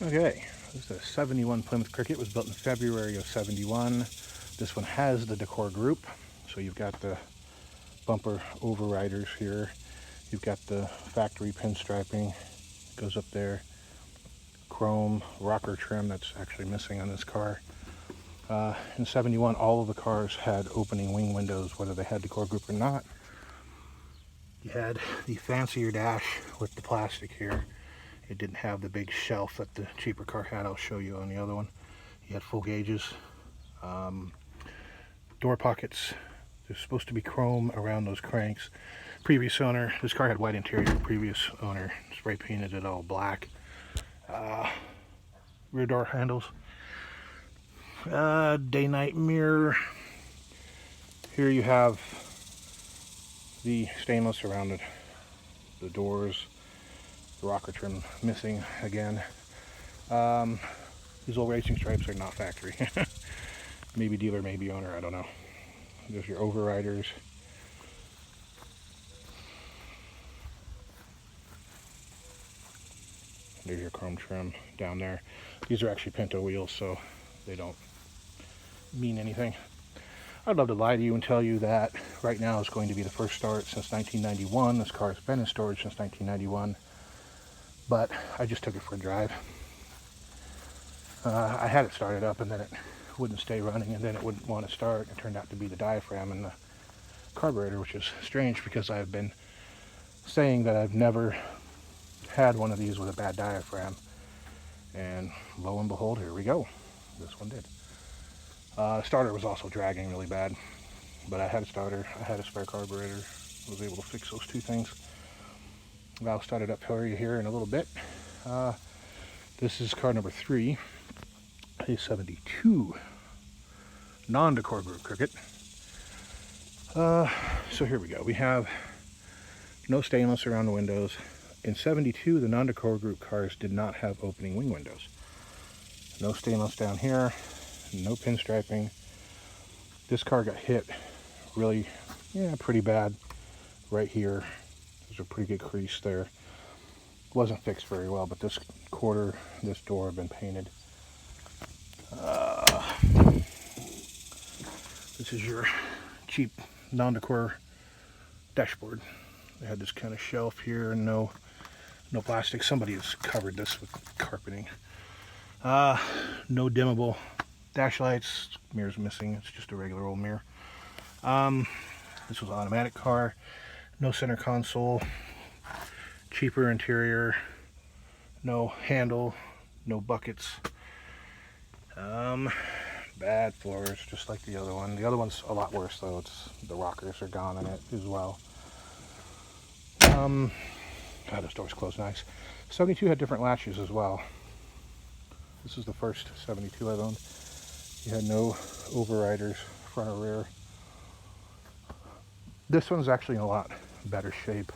Okay, this is a 71 Plymouth Cricket. It was built in February of 71. This one has the decor group. So you've got the bumper overriders here. You've got the factory pinstriping, goes up there. Chrome rocker trim that's actually missing on this car. In 71, all of the cars had opening wing windows, whether they had decor group or not. You had the fancier dash with the plastic here. It didn't have the big shelf that the cheaper car had. I'll show you on the other one. You had full gauges. Door pockets. There's supposed to be chrome around those cranks. Previous owner, this car had white interior. Previous owner spray painted it all black. Rear door handles. Day-night mirror. Here you have the stainless around the doors. The rocker trim missing again. These old racing stripes are not factory. Maybe dealer, maybe owner, I don't know. There's your overriders. There's your chrome trim down there. These are actually Pinto wheels, so they don't mean anything. I'd love to lie to you and tell you that right now is going to be the first start since 1991. This car has been in storage since 1991. But I just took it for a drive. I had it started up and then it wouldn't stay running and then it wouldn't want to start. It turned out to be the diaphragm and the carburetor, which is strange because I've been saying that I've never had one of these with a bad diaphragm. And lo and behold, here we go. This one did. Starter was also dragging really bad, but I had a starter, I had a spare carburetor, I was able to fix those two things. I'll start it up for you here in a little bit. This is car number 3, a 72 non-decor group Cricket. So here we go. We have no stainless around the windows. In 72, the non-decor group cars did not have opening wing windows. No stainless down here, no pinstriping. This car got hit really, pretty bad right here. There's a pretty good crease there. Wasn't fixed very well, but this quarter, this door had been painted. This is your cheap non-decor dashboard. They had this kind of shelf here and no plastic. Somebody has covered this with carpeting. No dimmable dash lights. Mirror's missing. It's just a regular old mirror. This was an automatic car. No center console, cheaper interior, no handle, no buckets, bad floors, just like the other one. The other one's a lot worse though. The rockers are gone in it as well. This door's closed nice. 72 had different latches as well. This is the first 72 I've owned. You had no overriders, front or rear. This one's actually in a lot better shape.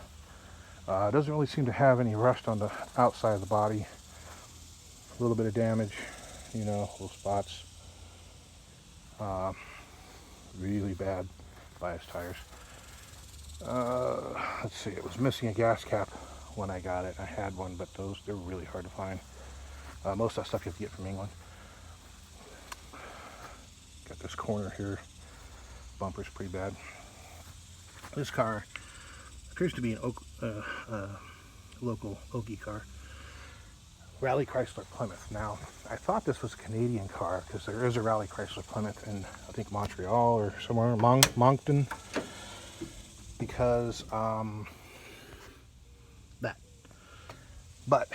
It doesn't really seem to have any rust on the outside of the body. A little bit of damage, little spots. Really bad bias tires. Let's see, it was missing a gas cap when I got it. I had one, but they're really hard to find. Most of that stuff you have to get from England. Got this corner here. Bumper's pretty bad. This car appears to be an local Okie car. Rally Chrysler Plymouth. Now, I thought this was a Canadian car because there is a Rally Chrysler Plymouth in, I think, Montreal or somewhere in Moncton. Because, that. But,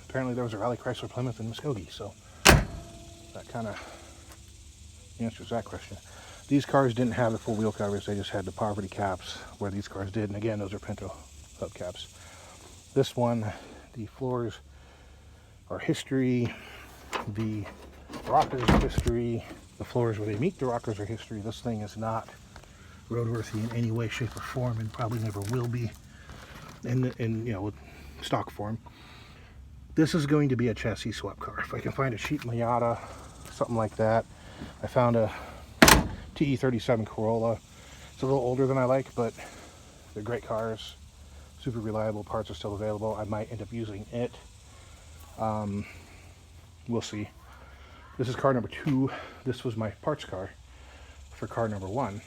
apparently there was a Rally Chrysler Plymouth in Muskogee, so that kind of answers that question. These cars didn't have the full wheel covers, they just had the poverty caps, where these cars did, and again, those are Pinto hubcaps. This one, the floors are history, the rockers are history, the floors where they meet the rockers are history. This thing is not roadworthy in any way, shape, or form, and probably never will be in with stock form. This is going to be a chassis swap car. If I can find a cheap Miata, something like that. I found a TE37 Corolla. It's a little older than I like, but they're great cars. Super reliable. Parts are still available. I might end up using it. We'll see. This is car number 2. This was my parts car for car number 1.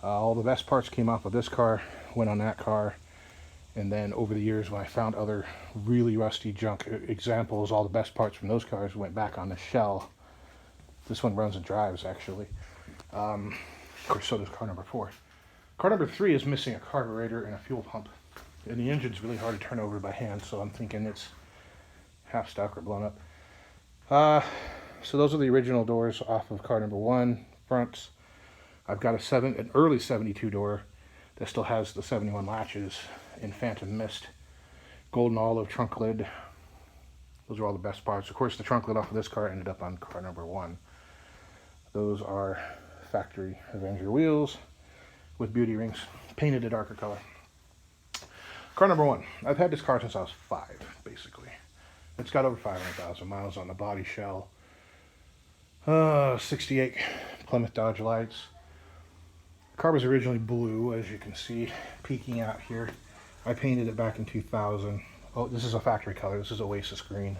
All the best parts came off of this car, went on that car, and then over the years when I found other really rusty junk examples, all the best parts from those cars went back on the shell. This one runs and drives, actually. Of course, so does car number 4. Car number 3 is missing a carburetor and a fuel pump. And the engine's really hard to turn over by hand, so I'm thinking it's half stuck or blown up. So those are the original doors off of car number 1, fronts. I've got an early 72 door that still has the 71 latches in Phantom Mist. Golden olive trunk lid. Those are all the best parts. Of course, the trunk lid off of this car ended up on car number 1. Those are factory Avenger wheels with beauty rings, painted a darker color. Car number 1. I've had this car since I was 5, basically. It's got over 500,000 miles on the body shell. 68 Plymouth Dodge lights. The car was originally blue, as you can see, peeking out here. I painted it back in 2000. Oh, this is a factory color. This is Oasis green.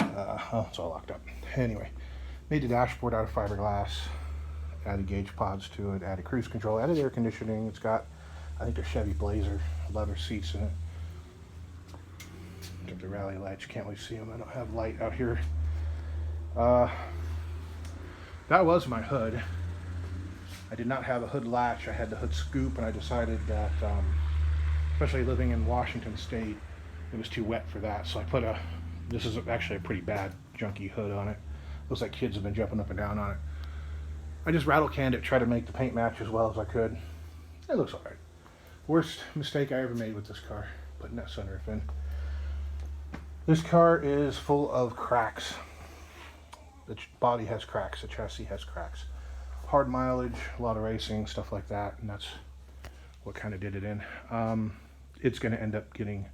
It's all locked up. Anyway, made the dashboard out of fiberglass. Added gauge pods to it. Added cruise control. Added air conditioning. It's got, I think, the Chevy Blazer leather seats in it. Got the rally lights. You can't really see them. I don't have light out here. That was my hood. I did not have a hood latch. I had the hood scoop, and I decided that, especially living in Washington State, it was too wet for that. So I put this is actually a pretty bad, junky hood on it. Looks like kids have been jumping up and down on it. I just rattle canned it, tried to make the paint match as well as I could. It looks alright. Worst mistake I ever made with this car, putting that sunroof in. This car is full of cracks. The body has cracks, the chassis has cracks. Hard mileage, a lot of racing, stuff like that, and that's what kind of did it in. It's going to end up getting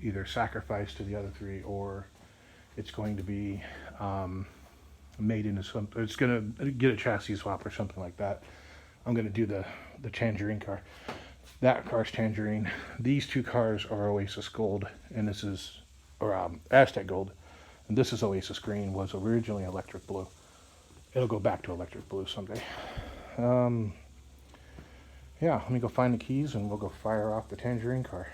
either sacrificed to the other 3, or it's going to be made into something. It's going to get a chassis swap or something like that. I'm going to do the Tangerine car. That car's Tangerine. These 2 cars are Oasis Gold, and this is, or Aztec Gold, and this is Oasis Green. Was originally electric blue. It'll go back to electric blue someday. Yeah, let me go find the keys and we'll go fire off the Tangerine car.